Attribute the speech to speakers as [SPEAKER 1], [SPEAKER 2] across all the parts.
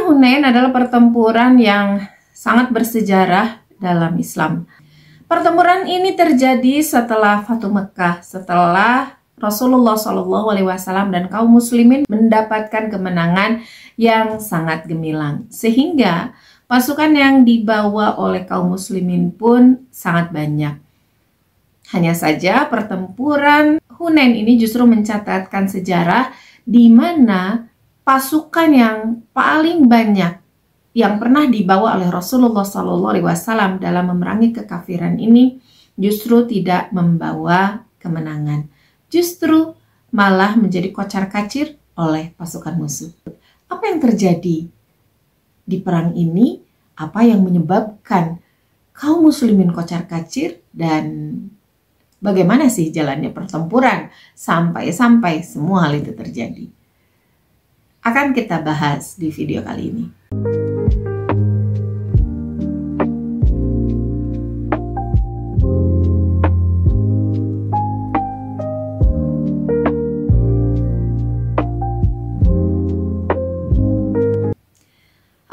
[SPEAKER 1] Hunain adalah pertempuran yang sangat bersejarah dalam Islam. Pertempuran ini terjadi setelah Fatu Mekah, setelah Rasulullah SAW dan kaum muslimin mendapatkan kemenangan yang sangat gemilang. Sehingga pasukan yang dibawa oleh kaum muslimin pun sangat banyak. Hanya saja pertempuran Hunain ini justru mencatatkan sejarah di mana pasukan yang paling banyak yang pernah dibawa oleh Rasulullah SAW dalam memerangi kekafiran ini justru tidak membawa kemenangan. Justru malah menjadi kocar-kacir oleh pasukan musuh. Apa yang terjadi di perang ini? Apa yang menyebabkan kaum muslimin kocar-kacir? Dan bagaimana sih jalannya pertempuran sampai semua hal itu terjadi? Akan kita bahas di video kali ini.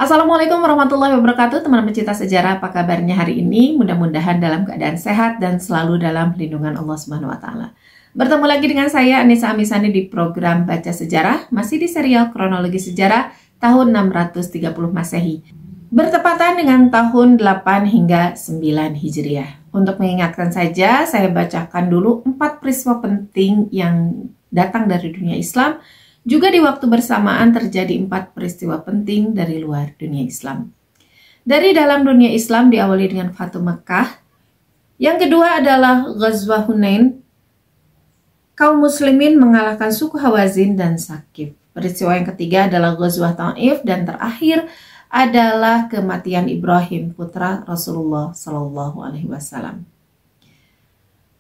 [SPEAKER 1] Assalamualaikum warahmatullahi wabarakatuh, teman pecinta sejarah, apa kabarnya hari ini? Mudah-mudahan dalam keadaan sehat dan selalu dalam lindungan Allah Subhanahu wa taala. Bertemu lagi dengan saya Anissa Amisani di program Baca Sejarah, masih di serial kronologi sejarah tahun 630 Masehi. Bertepatan dengan tahun 8 hingga 9 Hijriah. Untuk mengingatkan saja, saya bacakan dulu 4 peristiwa penting yang datang dari dunia Islam. Juga di waktu bersamaan terjadi 4 peristiwa penting dari luar dunia Islam. Dari dalam dunia Islam diawali dengan Fatu Mekah. Yang kedua adalah Ghazwah Hunain. Kaum muslimin mengalahkan suku Hawazin dan Saqif. Peristiwa yang ketiga adalah Ghazwah Taif, dan terakhir adalah kematian Ibrahim, putra Rasulullah SAW.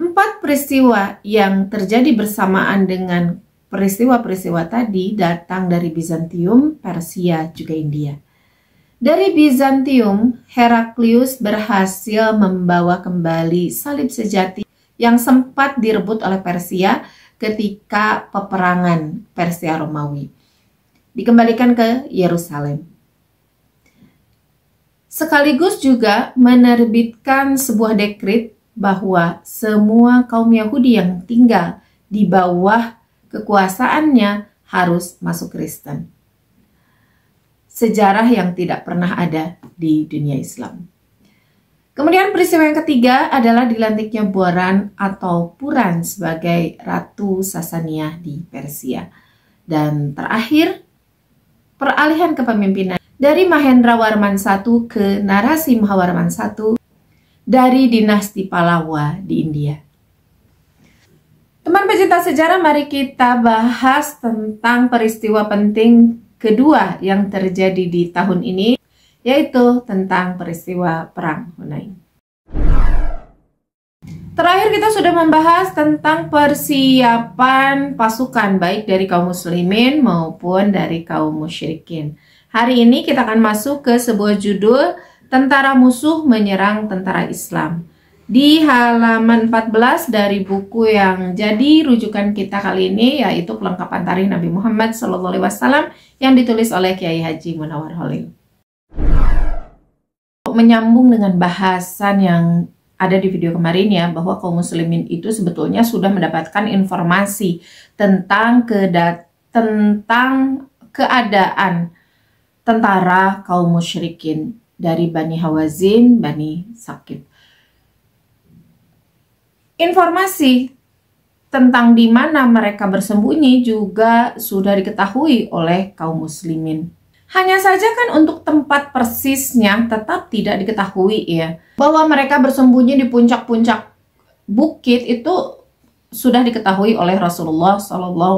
[SPEAKER 1] 4 peristiwa yang terjadi bersamaan dengan peristiwa-peristiwa tadi datang dari Bizantium, Persia, juga India. Dari Bizantium, Heraklius berhasil membawa kembali salib sejati yang sempat direbut oleh Persia ketika peperangan Persia Romawi. Dikembalikan ke Yerusalem. Sekaligus juga menerbitkan sebuah dekret bahwa semua kaum Yahudi yang tinggal di bawah kekuasaannya harus masuk Kristen. Sejarah yang tidak pernah ada di dunia Islam. Kemudian peristiwa yang ketiga adalah dilantiknya Boran atau Puran sebagai Ratu Sasania di Persia. Dan terakhir, peralihan kepemimpinan dari Mahendrawarman I ke Narasimhawarman I dari dinasti Pallava di India. Teman pecinta sejarah, mari kita bahas tentang peristiwa penting kedua yang terjadi di tahun ini, yaitu tentang peristiwa Perang Hunain. Terakhir kita sudah membahas tentang persiapan pasukan baik dari kaum muslimin maupun dari kaum musyrikin. Hari ini kita akan masuk ke sebuah judul Tentara Musuh Menyerang Tentara Islam. Di halaman 14 dari buku yang jadi rujukan kita kali ini, yaitu Kelengkapan Tarikh Nabi Muhammad SAW yang ditulis oleh Kiai Haji Munawar Holil. Menyambung dengan bahasan yang ada di video kemarin ya, bahwa kaum muslimin itu sebetulnya sudah mendapatkan informasi tentang keadaan tentara kaum musyrikin dari Bani Hawazin, Bani Saqif. Informasi tentang di mana mereka bersembunyi juga sudah diketahui oleh kaum muslimin. Hanya saja kan untuk tempat persisnya tetap tidak diketahui ya. Bahwa mereka bersembunyi di puncak-puncak bukit itu sudah diketahui oleh Rasulullah SAW.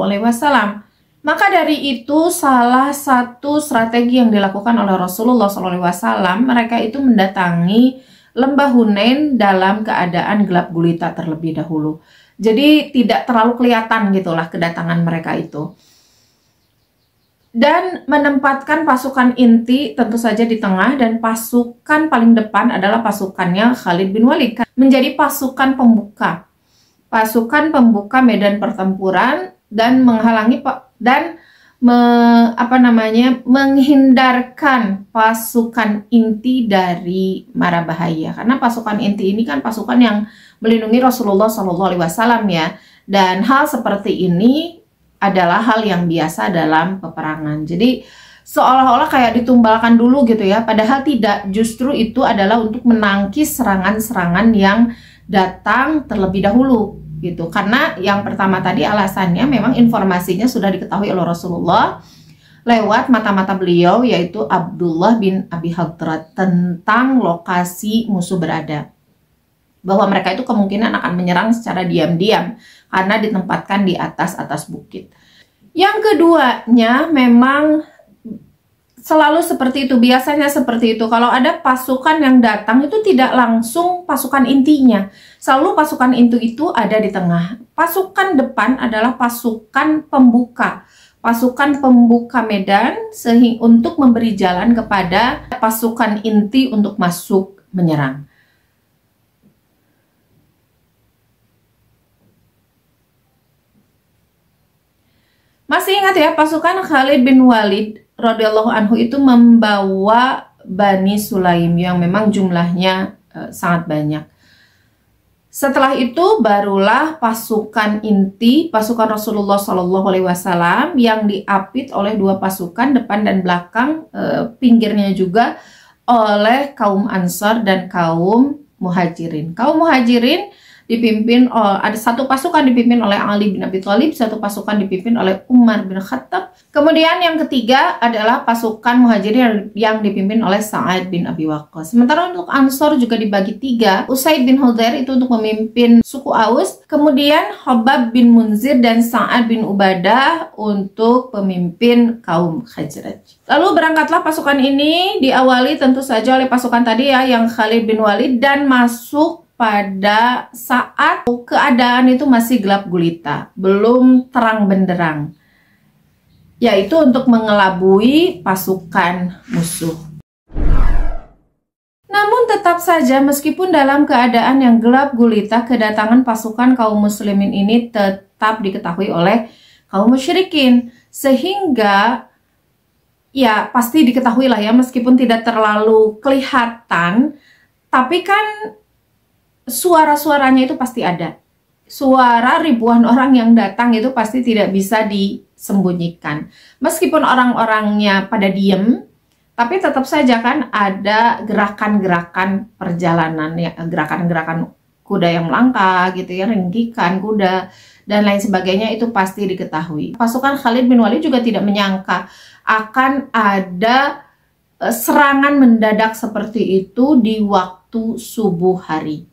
[SPEAKER 1] Maka dari itu salah satu strategi yang dilakukan oleh Rasulullah SAW, mereka itu mendatangi Lembah Hunain dalam keadaan gelap gulita terlebih dahulu. Jadi tidak terlalu kelihatan gitulah kedatangan mereka itu. Dan menempatkan pasukan inti tentu saja di tengah, dan pasukan paling depan adalah pasukannya Khalid bin Walid. Menjadi pasukan pembuka. Pasukan pembuka medan pertempuran dan menghindarkan pasukan inti dari mara bahaya. Karena pasukan inti ini kan pasukan yang melindungi Rasulullah SAW ya. Dan hal seperti ini adalah hal yang biasa dalam peperangan. Jadi seolah-olah kayak ditumbalkan dulu gitu ya. Padahal tidak, justru itu adalah untuk menangkis serangan-serangan yang datang terlebih dahulu gitu. Karena yang pertama tadi alasannya memang informasinya sudah diketahui oleh Rasulullah lewat mata-mata beliau, yaitu Abdullah bin Abi Hadrat, tentang lokasi musuh berada. Bahwa mereka itu kemungkinan akan menyerang secara diam-diam karena ditempatkan di atas bukit. Yang keduanya memang selalu seperti itu, biasanya seperti itu. Kalau ada pasukan yang datang itu tidak langsung pasukan intinya. Selalu pasukan inti itu ada di tengah. Pasukan depan adalah pasukan pembuka. Pasukan pembuka medan untuk memberi jalan kepada pasukan inti untuk masuk menyerang. Masih ingat ya, pasukan Khalid bin Walid radhiyallahu anhu itu membawa Bani Sulaim yang memang jumlahnya sangat banyak. Setelah itu barulah pasukan inti, pasukan Rasulullah SAW yang diapit oleh dua pasukan depan dan belakang, pinggirnya juga oleh kaum Ansar dan kaum Muhajirin. Kaum Muhajirin dipimpin ada satu pasukan dipimpin oleh Ali bin Abi Thalib, satu pasukan dipimpin oleh Umar bin Khattab. Kemudian yang ketiga adalah pasukan Muhajirin yang dipimpin oleh Sa'ad bin Abi Waqqas. Sementara untuk Ansor juga dibagi tiga. Usaid bin Hudair itu untuk memimpin suku Aus, kemudian Hobab bin Munzir dan Sa'ad bin Ubadah untuk pemimpin kaum Khazraj. Lalu berangkatlah pasukan ini, diawali tentu saja oleh pasukan tadi ya, yang Khalid bin Walid, dan masuk pada saat keadaan itu masih gelap gulita, belum terang benderang, yaitu untuk mengelabui pasukan musuh. Namun tetap saja meskipun dalam keadaan yang gelap gulita, kedatangan pasukan kaum muslimin ini tetap diketahui oleh kaum musyrikin, sehingga ya pasti diketahui lah ya, meskipun tidak terlalu kelihatan, tapi kan suara-suaranya itu pasti ada. Suara ribuan orang yang datang itu pasti tidak bisa disembunyikan. Meskipun orang-orangnya pada diem, tapi tetap saja kan ada gerakan-gerakan perjalanan, ya, gerakan-gerakan kuda yang melangkah gitu ya, ringkikan kuda dan lain sebagainya, itu pasti diketahui. Pasukan Khalid bin Walid juga tidak menyangka akan ada serangan mendadak seperti itu di waktu subuh hari.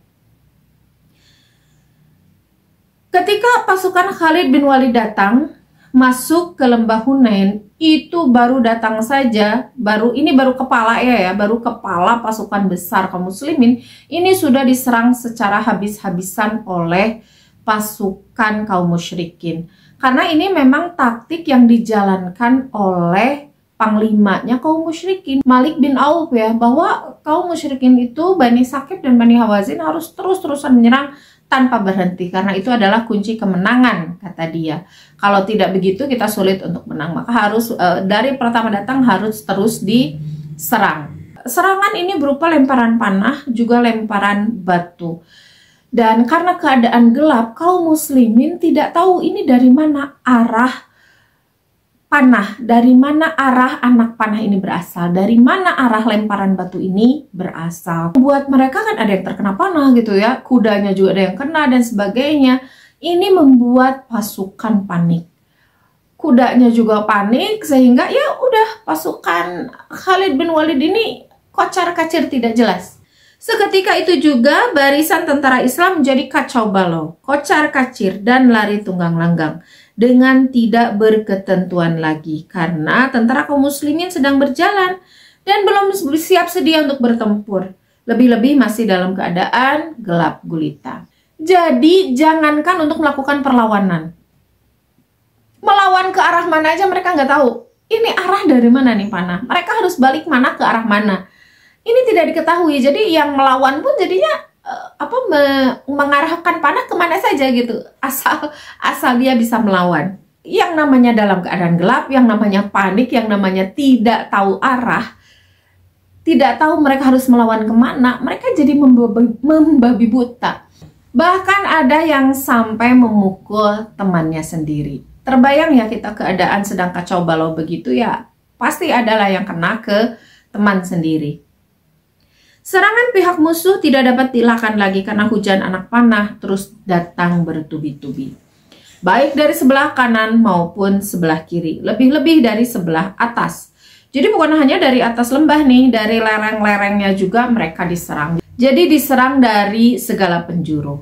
[SPEAKER 1] Ketika pasukan Khalid bin Walid datang, masuk ke lembah Hunain, itu baru datang saja, baru kepala baru kepala pasukan besar kaum muslimin, ini sudah diserang secara habis-habisan oleh pasukan kaum musyrikin. Karena ini memang taktik yang dijalankan oleh panglimanya kaum musyrikin, Malik bin Auf ya, bahwa kaum musyrikin itu Bani Saqif dan Bani Hawazin harus terus-terusan menyerang tanpa berhenti, karena itu adalah kunci kemenangan, kata dia. Kalau tidak begitu kita sulit untuk menang, maka harus dari pertama datang harus terus diserang. Serangan ini berupa lemparan panah, juga lemparan batu. Dan karena keadaan gelap, kaum muslimin tidak tahu ini dari mana arah panah, dari mana arah anak panah ini berasal, dari mana arah lemparan batu ini berasal. Buat mereka kan ada yang terkena panah gitu ya, kudanya juga ada yang kena dan sebagainya. Ini membuat pasukan panik, kudanya juga panik, sehingga ya udah pasukan Khalid bin Walid ini kocar-kacir tidak jelas. Seketika itu juga barisan tentara Islam menjadi kacau balau, kocar-kacir dan lari tunggang langgang dengan tidak berketentuan lagi, karena tentara kaum muslimin sedang berjalan dan belum siap sedia untuk bertempur. Lebih-lebih masih dalam keadaan gelap gulita. Jadi jangankan untuk melakukan perlawanan, melawan ke arah mana aja mereka nggak tahu. Ini arah dari mana nih panah? Mereka harus balik mana ke arah mana? Ini tidak diketahui. Jadi yang melawan pun jadinya mengarahkan panah kemana saja gitu, asal dia bisa melawan. yang namanya dalam keadaan gelap, yang namanya panik, yang namanya tidak tahu arah, tidak tahu mereka harus melawan kemana, mereka jadi membabi buta. Bahkan ada yang sampai memukul temannya sendiri. Terbayang ya, kita keadaan sedang kacau balau begitu ya, pasti adalah yang kena ke teman sendiri. Serangan pihak musuh tidak dapat dielakkan lagi karena hujan anak panah terus datang bertubi-tubi. Baik dari sebelah kanan maupun sebelah kiri, lebih-lebih dari sebelah atas. Jadi bukan hanya dari atas lembah nih, dari lereng-lerengnya juga mereka diserang. Jadi diserang dari segala penjuru.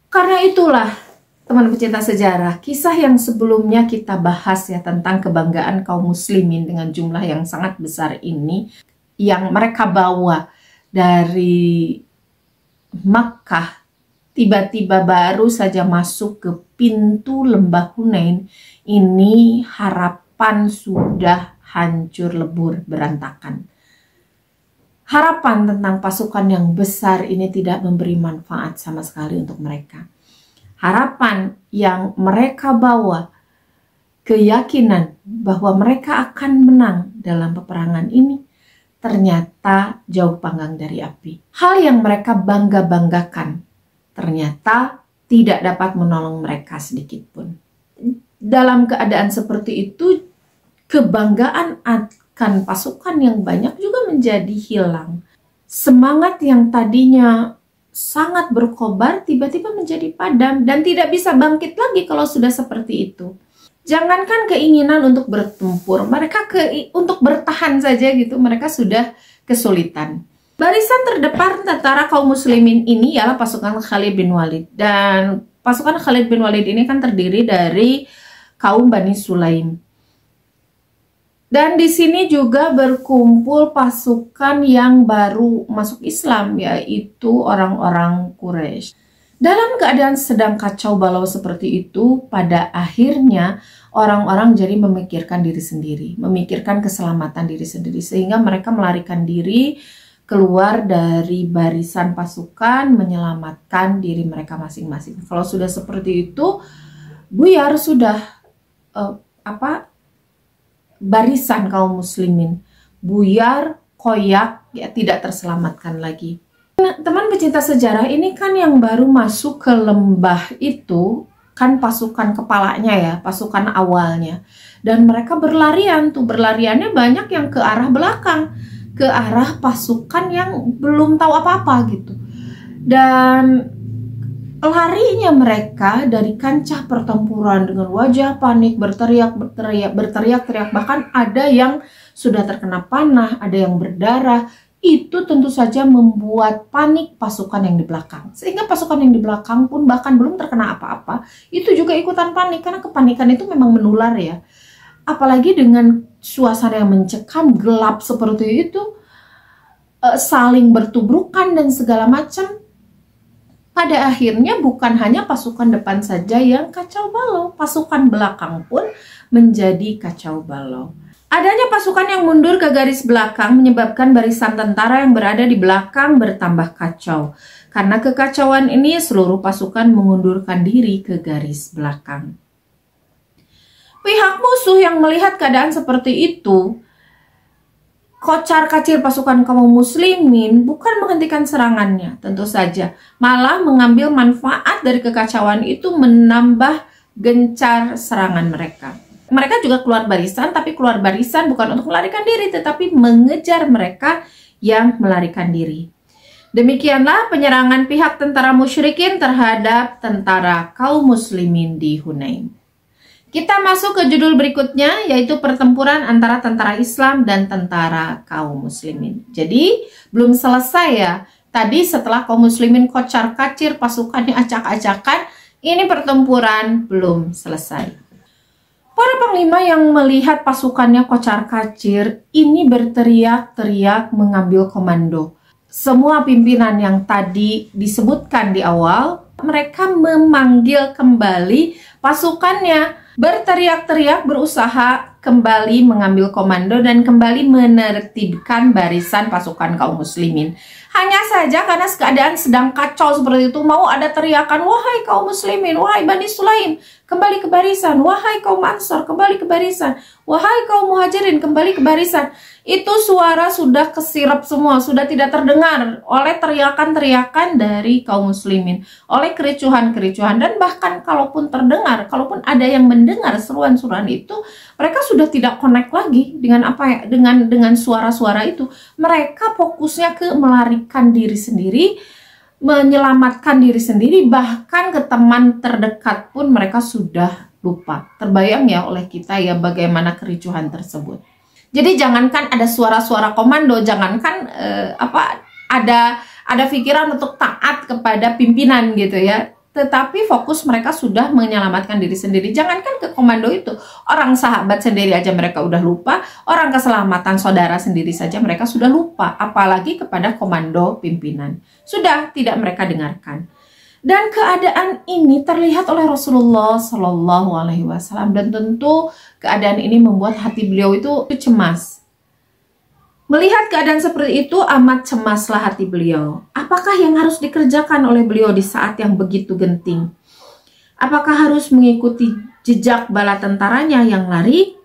[SPEAKER 1] Karena itulah, teman pecinta sejarah, kisah yang sebelumnya kita bahas ya tentang kebanggaan kaum muslimin dengan jumlah yang sangat besar ini, yang mereka bawa dari Makkah, tiba-tiba baru saja masuk ke pintu lembah Hunain, ini harapan sudah hancur lebur berantakan. Harapan tentang pasukan yang besar ini tidak memberi manfaat sama sekali untuk mereka. Harapan yang mereka bawa, keyakinan bahwa mereka akan menang dalam peperangan ini, ternyata jauh panggang dari api. Hal yang mereka bangga-banggakan ternyata tidak dapat menolong mereka sedikit pun. Dalam keadaan seperti itu, kebanggaan akan pasukan yang banyak juga menjadi hilang. Semangat yang tadinya sangat berkobar tiba-tiba menjadi padam dan tidak bisa bangkit lagi kalau sudah seperti itu. Jangankan keinginan untuk bertempur, mereka untuk bertahan saja gitu, mereka sudah kesulitan. Barisan terdepan tentara kaum muslimin ini ialah pasukan Khalid bin Walid. Dan pasukan Khalid bin Walid ini kan terdiri dari kaum Bani Sulaim. Dan di sini juga berkumpul pasukan yang baru masuk Islam, yaitu orang-orang Quraisy. Dalam keadaan sedang kacau balau seperti itu, pada akhirnya orang-orang jadi memikirkan diri sendiri, memikirkan keselamatan diri sendiri, sehingga mereka melarikan diri keluar dari barisan pasukan, menyelamatkan diri mereka masing-masing. Kalau sudah seperti itu, buyar sudah barisan kaum muslimin, buyar, koyak, ya tidak terselamatkan lagi. Nah, teman pecinta sejarah, ini kan yang baru masuk ke lembah itu kan pasukan kepalanya ya, pasukan awalnya, dan mereka berlarian tuh, berlariannya banyak yang ke arah belakang, ke arah pasukan yang belum tahu apa-apa gitu. Dan larinya mereka dari kancah pertempuran dengan wajah panik, berteriak-teriak, bahkan ada yang sudah terkena panah, ada yang berdarah. Itu tentu saja membuat panik pasukan yang di belakang. Sehingga pasukan yang di belakang pun bahkan belum terkena apa-apa, itu juga ikutan panik, karena kepanikan itu memang menular ya. Apalagi dengan suasana yang mencekam, gelap seperti itu, saling bertubrukan dan segala macam. Pada akhirnya bukan hanya pasukan depan saja yang kacau balau, pasukan belakang pun menjadi kacau balau. Adanya pasukan yang mundur ke garis belakang menyebabkan barisan tentara yang berada di belakang bertambah kacau. Karena kekacauan ini, seluruh pasukan mengundurkan diri ke garis belakang. Pihak musuh yang melihat keadaan seperti itu, kocar-kacir pasukan kaum muslimin bukan menghentikan serangannya, tentu saja, malah mengambil manfaat dari kekacauan itu, menambah gencar serangan mereka. Mereka juga keluar barisan, tapi keluar barisan bukan untuk melarikan diri, tetapi mengejar mereka yang melarikan diri. Demikianlah penyerangan pihak tentara musyrikin terhadap tentara kaum muslimin di Hunain. Kita masuk ke judul berikutnya, yaitu pertempuran antara tentara Islam dan tentara kaum muslimin. Jadi belum selesai ya. Tadi setelah kaum muslimin kocar-kacir, pasukannya acak-acakan, ini pertempuran belum selesai. Para panglima yang melihat pasukannya kocar-kacir ini berteriak-teriak mengambil komando. Semua pimpinan yang tadi disebutkan di awal, mereka memanggil kembali pasukannya, berteriak-teriak berusaha kembali mengambil komando dan kembali menertibkan barisan pasukan kaum muslimin. Hanya saja karena keadaan sedang kacau seperti itu, mau ada teriakan, wahai kaum muslimin, wahai Bani Sulaim, kembali ke barisan, wahai kaum Ansor, kembali ke barisan, wahai kaum Muhajirin, kembali ke barisan. Itu suara sudah kesirap semua, sudah tidak terdengar oleh teriakan-teriakan dari kaum muslimin, oleh kericuhan-kericuhan, dan bahkan kalaupun terdengar, kalaupun ada yang mendengar seruan-seruan itu, mereka sudah tidak connect lagi dengan apa ya, dengan suara-suara itu. Mereka fokusnya ke melarikan diri sendiri, menyelamatkan diri sendiri, bahkan ke teman terdekat pun mereka sudah lupa. Terbayang ya oleh kita ya bagaimana kericuhan tersebut. Jadi jangankan ada suara-suara komando, jangankan ada pikiran untuk taat kepada pimpinan gitu ya. Tetapi fokus mereka sudah menyelamatkan diri sendiri. Jangankan ke komando itu, orang sahabat sendiri aja mereka udah lupa, orang keselamatan saudara sendiri saja mereka sudah lupa, apalagi kepada komando pimpinan. Sudah tidak mereka dengarkan. Dan keadaan ini terlihat oleh Rasulullah Shallallahu Alaihi Wasallam, dan tentu keadaan ini membuat hati beliau itu cemas. Melihat keadaan seperti itu, amat cemaslah hati beliau. Apakah yang harus dikerjakan oleh beliau di saat yang begitu genting? Apakah harus mengikuti jejak bala tentaranya yang lari?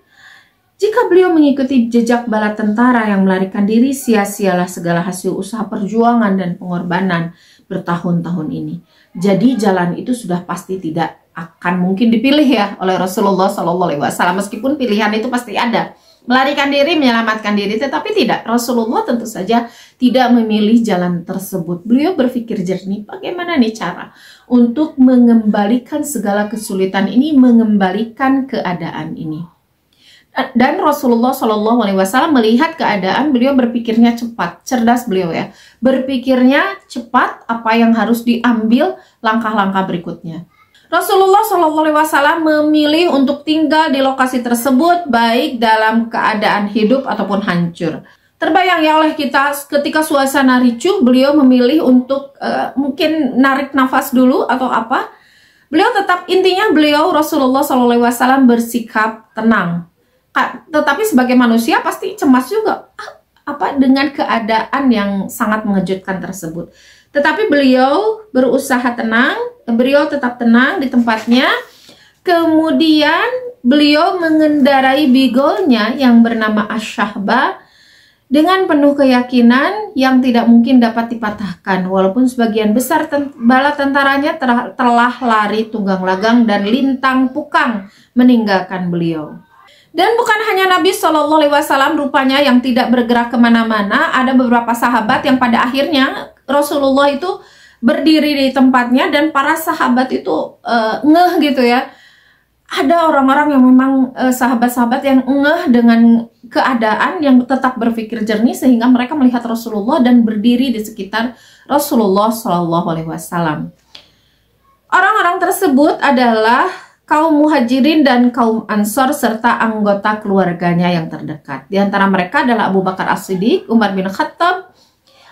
[SPEAKER 1] Jika beliau mengikuti jejak bala tentara yang melarikan diri, sia-sialah segala hasil usaha perjuangan dan pengorbanan bertahun-tahun ini. Jadi jalan itu sudah pasti tidak akan mungkin dipilih ya oleh Rasulullah SAW. Meskipun pilihan itu pasti ada, melarikan diri, menyelamatkan diri, tetapi tidak. Rasulullah tentu saja tidak memilih jalan tersebut. Beliau berpikir jernih, bagaimana nih cara untuk mengembalikan segala kesulitan ini, mengembalikan keadaan ini. Dan Rasulullah SAW melihat keadaan, beliau berpikirnya cepat, cerdas beliau ya. Berpikirnya cepat apa yang harus diambil langkah-langkah berikutnya. Rasulullah SAW memilih untuk tinggal di lokasi tersebut baik dalam keadaan hidup ataupun hancur. Terbayang ya oleh kita ketika suasana ricuh, beliau memilih untuk mungkin narik nafas dulu atau apa. Beliau tetap, intinya beliau Rasulullah SAW bersikap tenang. Tetapi sebagai manusia pasti cemas juga dengan keadaan yang sangat mengejutkan tersebut. Tetapi beliau berusaha tenang, beliau tetap tenang di tempatnya. Kemudian beliau mengendarai bigolnya yang bernama Asyahba dengan penuh keyakinan yang tidak mungkin dapat dipatahkan. Walaupun sebagian besar bala tentaranya telah lari tunggang langgang dan lintang pukang meninggalkan beliau. Dan bukan hanya Nabi SAW rupanya yang tidak bergerak kemana-mana, ada beberapa sahabat yang pada akhirnya Rasulullah itu berdiri di tempatnya dan para sahabat itu ngeh gitu ya. Ada orang-orang yang memang sahabat-sahabat yang ngeh dengan keadaan, yang tetap berpikir jernih sehingga mereka melihat Rasulullah dan berdiri di sekitar Rasulullah SAW. Orang-orang tersebut adalah kaum Muhajirin dan kaum Ansor serta anggota keluarganya yang terdekat. Di antara mereka adalah Abu Bakar As-Siddiq, Umar bin Khattab,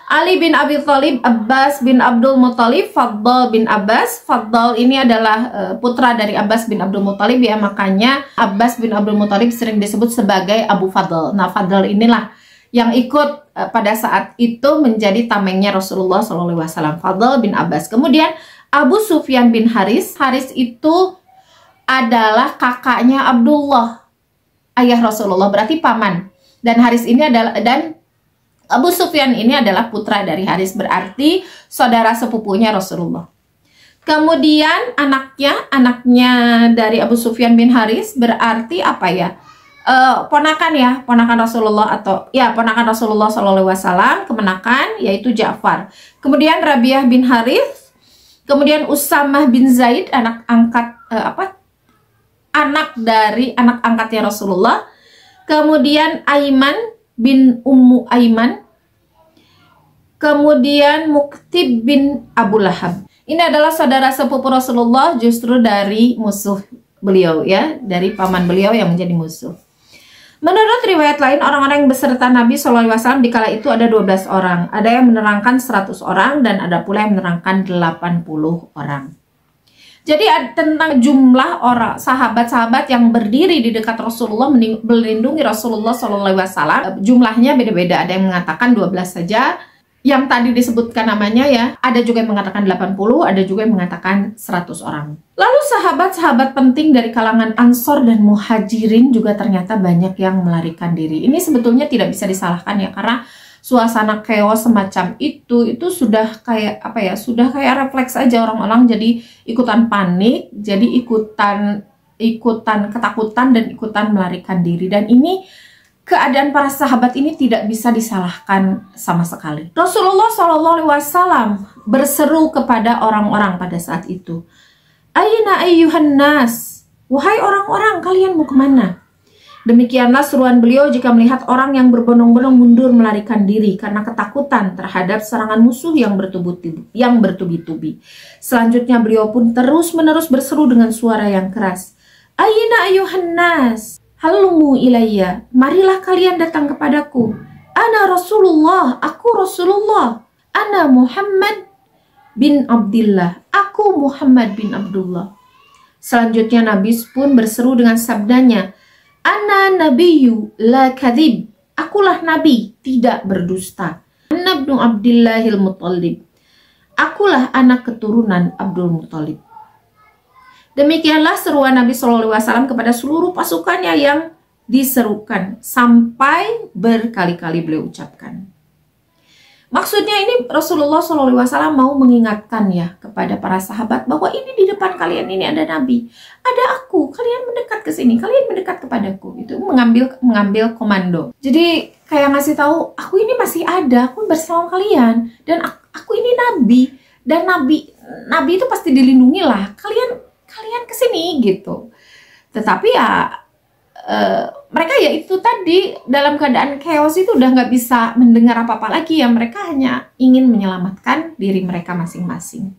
[SPEAKER 1] Ali bin Abi Thalib, Abbas bin Abdul Muthalib, Faddal bin Abbas. Faddal ini adalah putra dari Abbas bin Abdul Muthalib ya, makanya Abbas bin Abdul Muthalib sering disebut sebagai Abu Faddal. Nah, Faddal inilah yang ikut pada saat itu menjadi tamengnya Rasulullah SAW, Faddal bin Abbas. Kemudian Abu Sufyan bin Haris. Haris itu adalah kakaknya Abdullah, ayah Rasulullah, berarti paman. Dan Haris ini adalah, dan Abu Sufyan ini adalah putra dari Haris, berarti saudara sepupunya Rasulullah. Kemudian anaknya dari Abu Sufyan bin Haris berarti apa ya? Ponakan Rasulullah, atau ya ponakan Rasulullah SAW, kemenakan yaitu Ja'far. Kemudian Rabi'ah bin Harith, kemudian Usamah bin Zaid, anak dari anak angkatnya Rasulullah. Kemudian Aiman bin Ummu Aiman. Kemudian Muqtib bin Abu Lahab. Ini adalah saudara sepupu Rasulullah, justru dari musuh beliau ya, dari paman beliau yang menjadi musuh. Menurut riwayat lain, orang-orang yang beserta Nabi SAW di kala itu ada 12 orang. Ada yang menerangkan 100 orang dan ada pula yang menerangkan 80 orang. Jadi tentang jumlah orang sahabat-sahabat yang berdiri di dekat Rasulullah melindungi Rasulullah SAW, jumlahnya beda-beda. Ada yang mengatakan 12 saja, yang tadi disebutkan namanya ya. Ada juga yang mengatakan 80, ada juga yang mengatakan 100 orang. Lalu sahabat-sahabat penting dari kalangan Ansor dan Muhajirin juga ternyata banyak yang melarikan diri. Ini sebetulnya tidak bisa disalahkan ya, karena suasana chaos semacam itu sudah kayak apa ya, sudah kayak refleks aja orang-orang jadi ikutan panik, jadi ikutan ketakutan dan ikutan melarikan diri. Dan ini keadaan para sahabat ini tidak bisa disalahkan sama sekali. Rasulullah SAW berseru kepada orang-orang pada saat itu, "Aina ayyuhan nas?" Wahai orang-orang, kalian mau kemana? Demikianlah seruan beliau jika melihat orang yang berbondong-bondong mundur melarikan diri karena ketakutan terhadap serangan musuh yang bertubi-tubi. Selanjutnya beliau pun terus-menerus berseru dengan suara yang keras, "Aina ayyuhan nas? Hallumu ilayya, marilah kalian datang kepadaku. Ana Rasulullah, aku Rasulullah. Ana Muhammad bin Abdullah, aku Muhammad bin Abdullah." Selanjutnya Nabi pun berseru dengan sabdanya, "Ana nabiyyu la kadhib, akulah nabi, tidak berdusta. Ana ibnu Abdillahil Muttalib, akulah anak keturunan Abdul Muttalib." Demikianlah seruan Nabi SAW kepada seluruh pasukannya yang diserukan sampai berkali-kali beliau ucapkan. Maksudnya ini Rasulullah SAW mau mengingatkan ya kepada para sahabat bahwa ini di depan kalian ini ada Nabi, ada aku, kalian mendekat ke sini, kalian mendekat kepadaku. Itu mengambil komando. Jadi kayak ngasih tahu, aku ini masih ada, aku bersama kalian, dan aku ini Nabi, dan Nabi itu pasti dilindungi lah. Kalian ke sini gitu. Tetapi ya mereka ya itu tadi dalam keadaan chaos itu udah nggak bisa mendengar apa-apa lagi ya. Mereka hanya ingin menyelamatkan diri mereka masing-masing.